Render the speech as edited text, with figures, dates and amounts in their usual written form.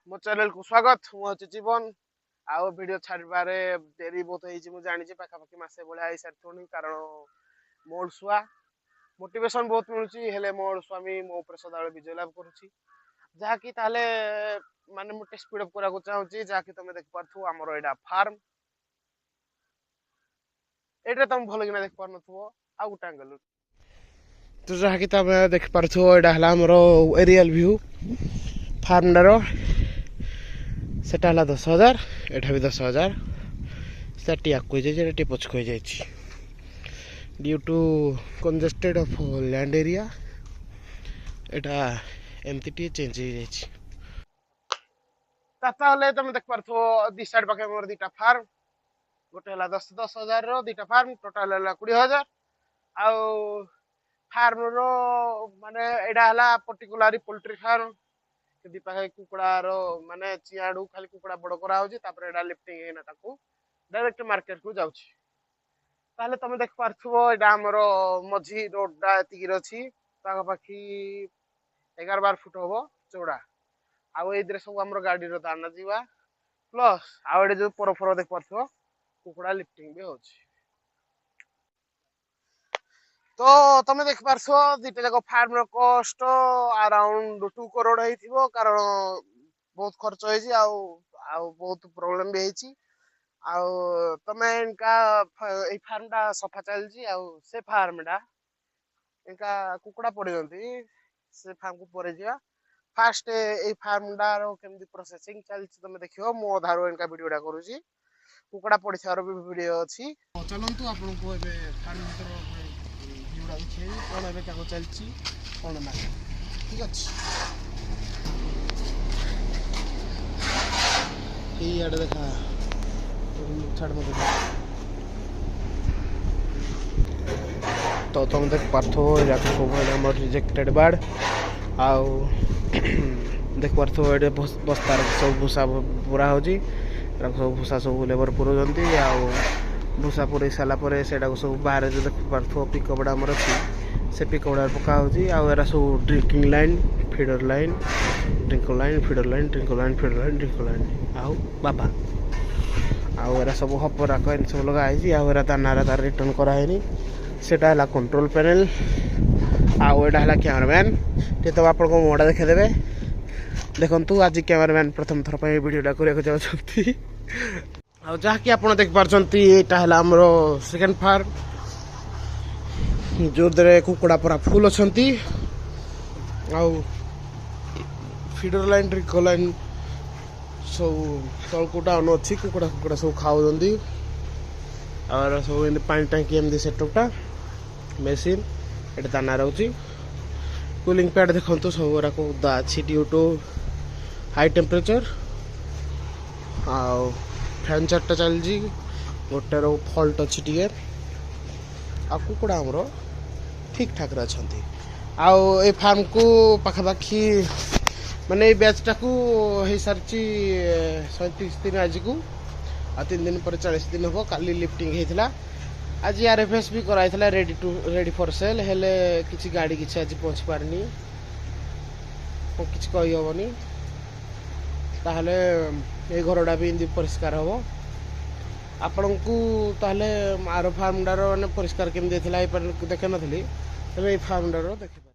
मो चैनल को स्वागत मुझे जीवन आउ वीडियो छाड़बारे डेरी बहुत हो जानी पाखापाखि मसे भाया आई सारी कारण मोर छुआ मोटिवेशन बहुत मिलूँ मोर स्वामी मो उपर सदाबले विजय लाभ करुच्ची जहाँकि माने मुझे स्पीड अप करने चाहूँगी जहाँकि तुम देख पार्थ आमर यहाँ फार्म ये तुम भल कि देख पार नुव आउ गोटे एंगल तो जहाँकि तुम देख पार्थ यहाँ एरियल व्यू फार्मडार सेटा 10,000 एटा भी 10,000 सेटी आकु जाए पछक हो जाए due to congested of land area एटा एमती टी चेंज हो जाए तुम देख पार्थ दी साइड पाखे मोर दीटा फार्म गोटे है 10,000 रो दीटा फार्म टोटाल है 20,000 आउ फार्म रो माने एडा हला पर्टिकुलर पोल्ट्री फार्म दी पाखे कुकड़ार माने चियाडू खाली कुकड़ा बड़ करा होची तापर एडा लिफ्टिंग हेना ताकू डायरेक्ट मार्केट को जाउची ताले तुम देख पारथुबो एडा हमरो मझी रोडा एतिकी रछि पाखा पाखी 11-12 फुट होबो चौड़ा आउ एदरे सब हमरो गाडी रो दाना जीवा प्लस आउ एडे जो परफर देख पारथुबो कुकड़ा लिफ्टिंग भी होची तो तुम देख पार्थ दीटा जाक फार्म कॉस्ट अराउंड 2 करोड़ हो कारण बहुत खर्च हो बहुत प्रॉब्लम भी होती तुम इनका फार्म टा सफा चलती से फार्म टा इनका कुकड़ा पड़ से फार्म को परे जा फास्ट ए फार्म टार केमती प्रोसेसिंग चलती तुम देख मो धारो इनका वीडियोटा करुँची कुकड़ा पड़ भी वीडियो अच्छी चलतु आपको फार्म कौन ए चलती कौन ना ठीक अच्छे देखा छाड़ मत तो तुम देख पार्थ सब रिजेक्टेड बार्ड आउ देख पार्थ ये बस्तार सब भूसा पूरा हो सब भूसा सब लेबर पुराउंट आउ भूसा पुरे सारापर से सब बाहर जो देख पार्थ पिकअपड़ा आमर अच्छी से पिकअपड़ा पका होरा सब drinking line feeder line drinker line feeder line drinker line feeder line drinker line आउ बाबा आउ सब हपरा सब लगाई आउ दाना तार रिटर्न करानी सेटा है कंट्रोल पैनल आउ एटा है कैमरामैन टे तो आप मोड़ा देखेदेवे देखु आज कैमरामैन प्रथम थर पर वीडियोटा करने चाहती जहाँकि आप देख पार्टी यहाँ है सेकेंड फार्म जो कुकड़ा पूरा फुल अच्छा फीडर लाइन ड्रिंकर लाइन सब तलकू डाउन अच्छी कुकड़ा कुकड़ा सब खाऊ और सब पानी टांकी एमती सेटअपटा मेसीन ये दाना रोचे कूलिंग पैड देखो सब गुराक उदा अच्छी due to high temperature fan 4टा चलती गोटे फल्ट अच्छी टे आ कुकड़ा आमर ठीक ठाक अच्छा आउ ए फार्म को पाखापाखी माने बैचटा को हो सारी 37 दिन आज को आ 3 दिन पर 40 दिन हम काली लिफ्टिंग होता आज RFS भी कराई रेडी फॉर सेल हेले किसी गाड़ी किसी आज पहुँच पारनी किसी कही हेनी ताहले ये घरटा भी इमती परिष्कार हम आपण को ताहले आर फार्मडार मैंने परिष्कार केमती देखे नी तेज फार्मडार देखे।